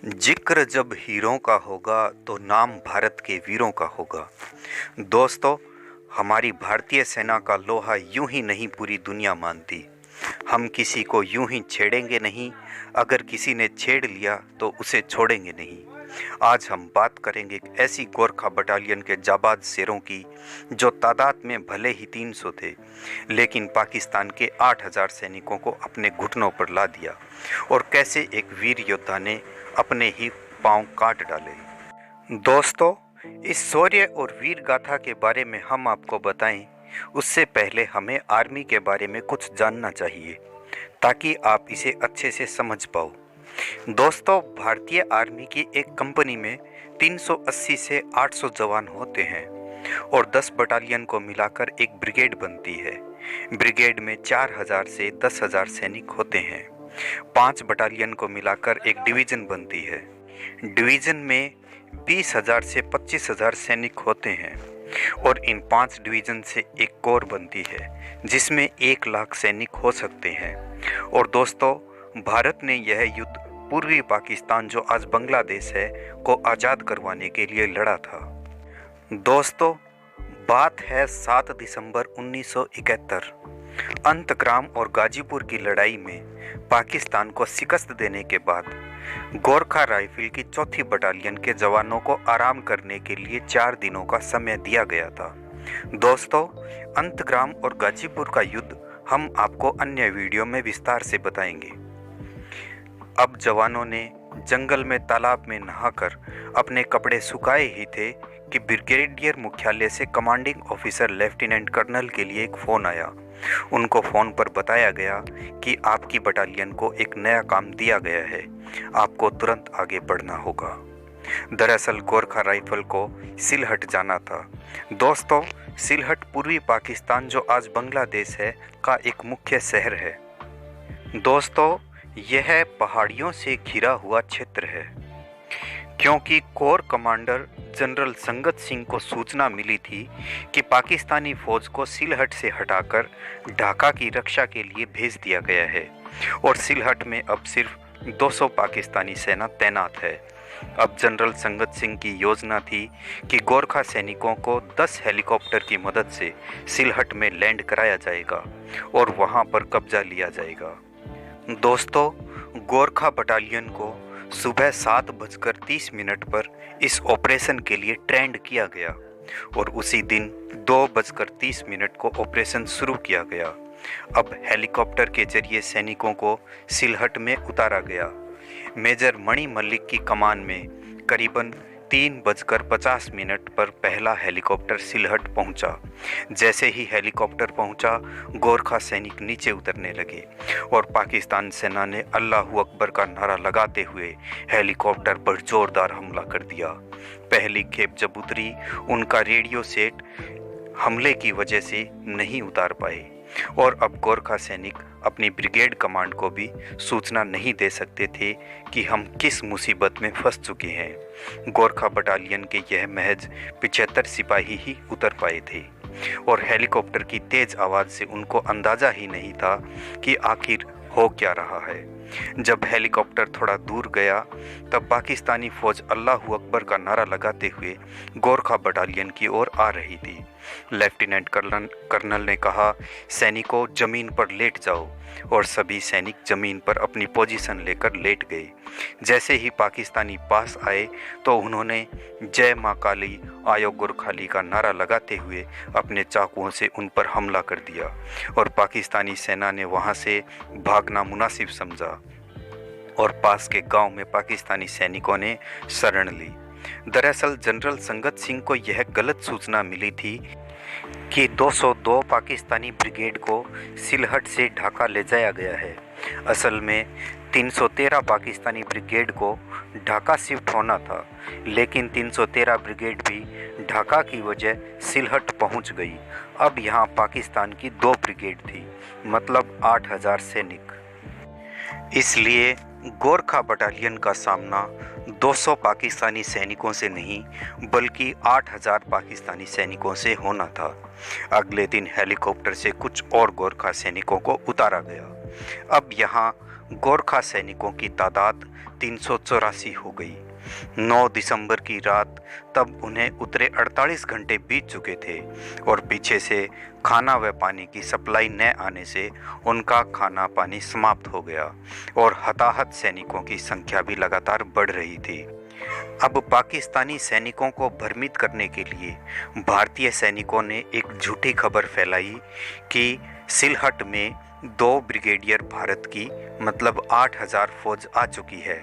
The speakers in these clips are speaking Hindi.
जिक्र जब हीरों का होगा तो नाम भारत के वीरों का होगा। दोस्तों, हमारी भारतीय सेना का लोहा यूं ही नहीं पूरी दुनिया मानती। हम किसी को यूं ही छेड़ेंगे नहीं, अगर किसी ने छेड़ लिया तो उसे छोड़ेंगे नहीं। आज हम बात करेंगे एक ऐसी गोरखा बटालियन के जाबाज शेरों की जो तादाद में भले ही 300 थे, लेकिन पाकिस्तान के 8000 सैनिकों को अपने घुटनों पर ला दिया और कैसे एक वीर योद्धा ने अपने ही पांव काट डाले। दोस्तों, इस शौर्य और वीर गाथा के बारे में हम आपको बताएं, उससे पहले हमें आर्मी के बारे में कुछ जानना चाहिए ताकि आप इसे अच्छे से समझ पाओ। दोस्तों, भारतीय आर्मी की एक कंपनी में 380 से 800 जवान होते हैं और 10 बटालियन को मिलाकर एक ब्रिगेड बनती है। ब्रिगेड में 4000 से 10,000 सैनिक होते हैं। 5 बटालियन को मिलाकर एक डिवीज़न बनती है। डिवीज़न में 20,000 से 25,000 सैनिक होते हैं और इन 5 डिवीज़न से एक कोर बनती है जिसमें 1 लाख सैनिक हो सकते हैं। और दोस्तों, भारत ने यह युद्ध पूर्वी पाकिस्तान, जो आज बांग्लादेश है, को आज़ाद करवाने के लिए लड़ा था। दोस्तों, बात है 7 दिसंबर 1971। अंतग्राम और गाजीपुर की लड़ाई में पाकिस्तान को शिकस्त देने के बाद गोरखा राइफल की 4थी बटालियन के जवानों को आराम करने के लिए 4 दिनों का समय दिया गया था। दोस्तों, अंतग्राम और गाजीपुर का युद्ध हम आपको अन्य वीडियो में विस्तार से बताएंगे। अब जवानों ने जंगल में तालाब में नहाकर अपने कपड़े सुखाए ही थे कि ब्रिगेडियर मुख्यालय से कमांडिंग ऑफिसर लेफ्टिनेंट कर्नल के लिए एक फ़ोन आया। उनको फ़ोन पर बताया गया कि आपकी बटालियन को एक नया काम दिया गया है, आपको तुरंत आगे बढ़ना होगा। दरअसल गोरखा राइफल को सिलहट जाना था। दोस्तों, सिलहट पूर्वी पाकिस्तान, जो आज बांग्लादेश है, का एक मुख्य शहर है। दोस्तों, यह पहाड़ियों से घिरा हुआ क्षेत्र है क्योंकि कोर कमांडर जनरल संगत सिंह को सूचना मिली थी कि पाकिस्तानी फौज को सिलहट से हटाकर ढाका की रक्षा के लिए भेज दिया गया है और सिलहट में अब सिर्फ 200 पाकिस्तानी सेना तैनात है। अब जनरल संगत सिंह की योजना थी कि गोरखा सैनिकों को 10 हेलीकॉप्टर की मदद से सिलहट में लैंड कराया जाएगा और वहां पर कब्जा लिया जाएगा। दोस्तों, गोरखा बटालियन को सुबह 7:30 पर इस ऑपरेशन के लिए ट्रेंड किया गया और उसी दिन 2:30 को ऑपरेशन शुरू किया गया। अब हेलीकॉप्टर के जरिए सैनिकों को सिलहट में उतारा गया। मेजर मणि मल्लिक की कमान में करीबन 3:50 पर पहला हेलीकॉप्टर सिलहट पहुंचा। जैसे ही हेलीकॉप्टर पहुंचा, गोरखा सैनिक नीचे उतरने लगे और पाकिस्तान सेना ने अल्लाहू अकबर का नारा लगाते हुए हेलीकॉप्टर पर जोरदार हमला कर दिया। पहली खेप जब उतरी, उनका रेडियो सेट हमले की वजह से नहीं उतार पाए और अब गोरखा सैनिक अपनी ब्रिगेड कमांड को भी सूचना नहीं दे सकते थे कि हम किस मुसीबत में फंस चुके हैं। गोरखा बटालियन के यह महज 75 सिपाही ही उतर पाए थे और हेलीकॉप्टर की तेज आवाज़ से उनको अंदाज़ा ही नहीं था कि आखिर हो क्या रहा है। जब हेलीकॉप्टर थोड़ा दूर गया, तब पाकिस्तानी फौज अल्लाहू अकबर का नारा लगाते हुए गोरखा बटालियन की ओर आ रही थी। लेफ्टिनेंट कर्नल ने कहा, सैनिकों जमीन पर लेट जाओ, और सभी सैनिक जमीन पर अपनी पोजीशन लेकर लेट गए। जैसे ही पाकिस्तानी पास आए तो उन्होंने जय माँ काली आयो गोरखाली का नारा लगाते हुए अपने चाकुओं से उन पर हमला कर दिया और पाकिस्तानी सेना ने वहां से भागना मुनासिब समझा और पास के गांव में पाकिस्तानी सैनिकों ने शरण ली। दरअसल जनरल संगत सिंह को यह गलत सूचना मिली थी कि 202 पाकिस्तानी ब्रिगेड को सिलहट से ढाका ले जाया गया है। असल में 313 पाकिस्तानी ब्रिगेड को ढाका शिफ्ट होना था, लेकिन 313 ब्रिगेड भी ढाका की वजह सिलहट पहुंच गई। अब यहां पाकिस्तान की 2 ब्रिगेड थी, मतलब 8000 सैनिक। इसलिए गोरखा बटालियन का सामना 200 पाकिस्तानी सैनिकों से नहीं, बल्कि 8000 पाकिस्तानी सैनिकों से होना था। अगले दिन हेलीकॉप्टर से कुछ और गोरखा सैनिकों को उतारा गया। अब यहाँ गोरखा सैनिकों की तादाद 384 हो गई। 9 दिसंबर की रात तब उन्हें उतरे 48 घंटे बीत चुके थे और पीछे से खाना व पानी की सप्लाई न आने से उनका खाना पानी समाप्त हो गया और हताहत सैनिकों की संख्या भी लगातार बढ़ रही थी। अब पाकिस्तानी सैनिकों को भ्रमित करने के लिए भारतीय सैनिकों ने एक झूठी खबर फैलाई कि सिलहट में 2 ब्रिगेडियर भारत की मतलब 8000 फौज आ चुकी है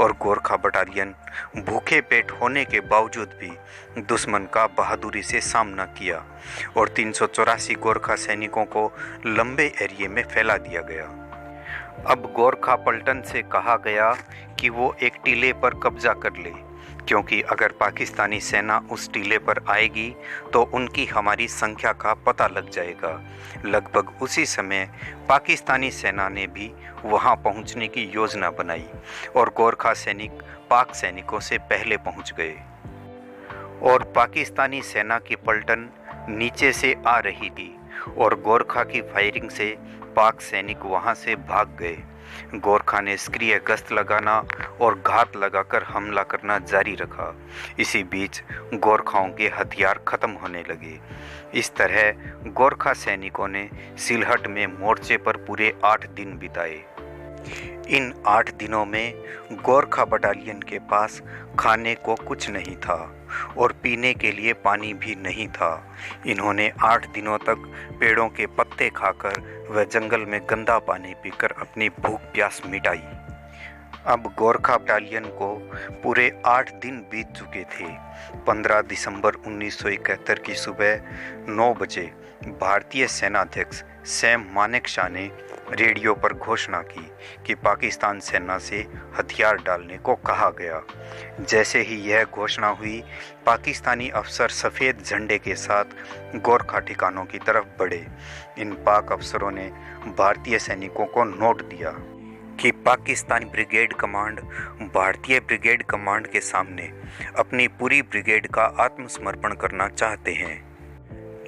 और गोरखा बटालियन भूखे पेट होने के बावजूद भी दुश्मन का बहादुरी से सामना किया और 384 गोरखा सैनिकों को लंबे एरिया में फैला दिया गया। अब गोरखा पलटन से कहा गया कि वो एक टीले पर कब्जा कर ले, क्योंकि अगर पाकिस्तानी सेना उस टीले पर आएगी तो उनकी हमारी संख्या का पता लग जाएगा। लगभग उसी समय पाकिस्तानी सेना ने भी वहां पहुंचने की योजना बनाई और गोरखा सैनिक पाक सैनिकों से पहले पहुंच गए और पाकिस्तानी सेना की पलटन नीचे से आ रही थी और गोरखा की फायरिंग से पाक सैनिक वहां से भाग गए। गोरखा ने सक्रिय गश्त लगाना और घात लगाकर हमला करना जारी रखा। इसी बीच गोरखाओं के हथियार खत्म होने लगे। इस तरह गोरखा सैनिकों ने सिलहट में मोर्चे पर पूरे 8 दिन बिताए। इन 8 दिनों में गोरखा बटालियन के पास खाने को कुछ नहीं था और पीने के लिए पानी भी नहीं था। इन्होंने 8 दिनों तक पेड़ों के पत्ते खाकर व जंगल में गंदा पानी पीकर अपनी भूख प्यास मिटाई। अब गोरखा बटालियन को पूरे 8 दिन बीत चुके थे। 15 दिसंबर 1971 की सुबह 9 बजे भारतीय सेनाध्यक्ष सैम मानेकशॉ ने रेडियो पर घोषणा की कि पाकिस्तान सेना से हथियार डालने को कहा गया। जैसे ही यह घोषणा हुई, पाकिस्तानी अफसर सफ़ेद झंडे के साथ गोरखा ठिकानों की तरफ बढ़े। इन पाक अफसरों ने भारतीय सैनिकों को नोट दिया कि पाकिस्तानी ब्रिगेड कमांड भारतीय ब्रिगेड कमांड के सामने अपनी पूरी ब्रिगेड का आत्मसमर्पण करना चाहते हैं।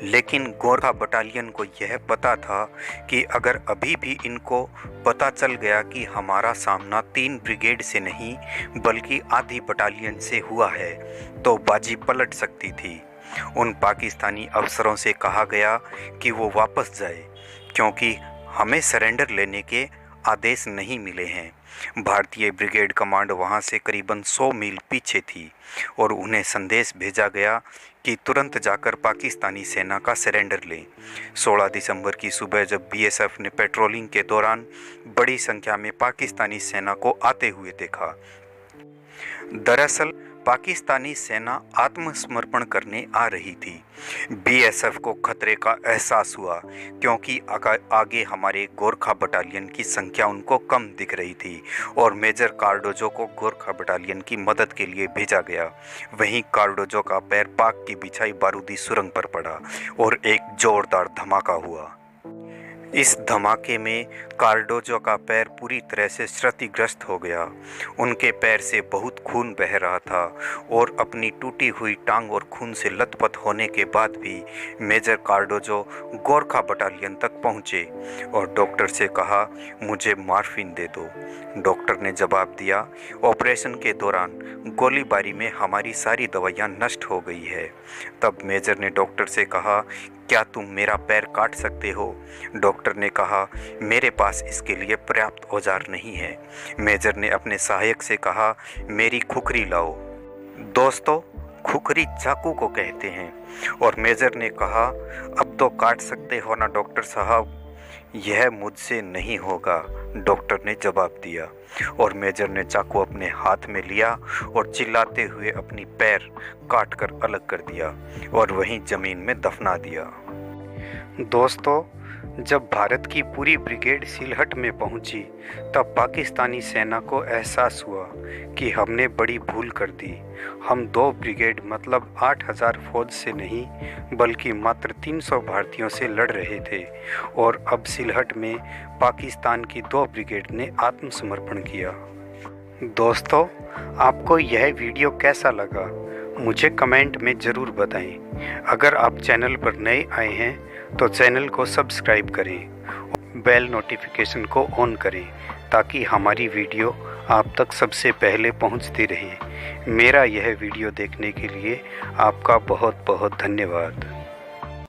लेकिन गोरखा बटालियन को यह पता था कि अगर अभी भी इनको पता चल गया कि हमारा सामना 3 ब्रिगेड से नहीं बल्कि आधी बटालियन से हुआ है तो बाजी पलट सकती थी। उन पाकिस्तानी अफसरों से कहा गया कि वो वापस जाए, क्योंकि हमें सरेंडर लेने के आदेश नहीं मिले हैं। भारतीय ब्रिगेड कमांड वहां से करीबन 100 मील पीछे थी और उन्हें संदेश भेजा गया कि तुरंत जाकर पाकिस्तानी सेना का सरेंडर लें। 16 दिसंबर की सुबह जब बीएसएफ ने पेट्रोलिंग के दौरान बड़ी संख्या में पाकिस्तानी सेना को आते हुए देखा, दरअसल पाकिस्तानी सेना आत्मसमर्पण करने आ रही थी। बीएसएफ को खतरे का एहसास हुआ, क्योंकि आगे हमारे गोरखा बटालियन की संख्या उनको कम दिख रही थी और मेजर कार्डोजो को गोरखा बटालियन की मदद के लिए भेजा गया। वहीं कार्डोजो का पैर पाक की बिछाई बारूदी सुरंग पर पड़ा और एक जोरदार धमाका हुआ। इस धमाके में कार्डोजो का पैर पूरी तरह से क्षतिग्रस्त हो गया। उनके पैर से बहुत खून बह रहा था और अपनी टूटी हुई टांग और खून से लथपथ होने के बाद भी मेजर कार्डोजो गोरखा बटालियन तक पहुंचे और डॉक्टर से कहा, मुझे मॉर्फिन दे दो। डॉक्टर ने जवाब दिया, ऑपरेशन के दौरान गोलीबारी में हमारी सारी दवाइयां नष्ट हो गई है। तब मेजर ने डॉक्टर से कहा, क्या तुम मेरा पैर काट सकते हो? डॉक्टर ने कहा, मेरे पास इसके लिए पर्याप्त औजार नहीं है। मेजर ने अपने सहायक से कहा, मेरी खुखरी लाओ। दोस्तों, खुखरी चाकू को कहते हैं। और मेजर ने कहा, अब तो काट सकते हो ना डॉक्टर साहब? यह मुझसे नहीं होगा, डॉक्टर ने जवाब दिया और मेजर ने चाकू अपने हाथ में लिया और चिल्लाते हुए अपनी पैर काट कर अलग कर दिया और वहीं जमीन में दफना दिया। दोस्तों, जब भारत की पूरी ब्रिगेड सिलहट में पहुंची तब पाकिस्तानी सेना को एहसास हुआ कि हमने बड़ी भूल कर दी। हम 2 ब्रिगेड मतलब 8000 फौज से नहीं बल्कि मात्र 300 भारतीयों से लड़ रहे थे और अब सिलहट में पाकिस्तान की 2 ब्रिगेड ने आत्मसमर्पण किया। दोस्तों, आपको यह वीडियो कैसा लगा मुझे कमेंट में ज़रूर बताएं। अगर आप चैनल पर नए आए हैं तो चैनल को सब्सक्राइब करें, बेल नोटिफिकेशन को ऑन करें ताकि हमारी वीडियो आप तक सबसे पहले पहुंचती रहे। मेरा यह वीडियो देखने के लिए आपका बहुत बहुत धन्यवाद।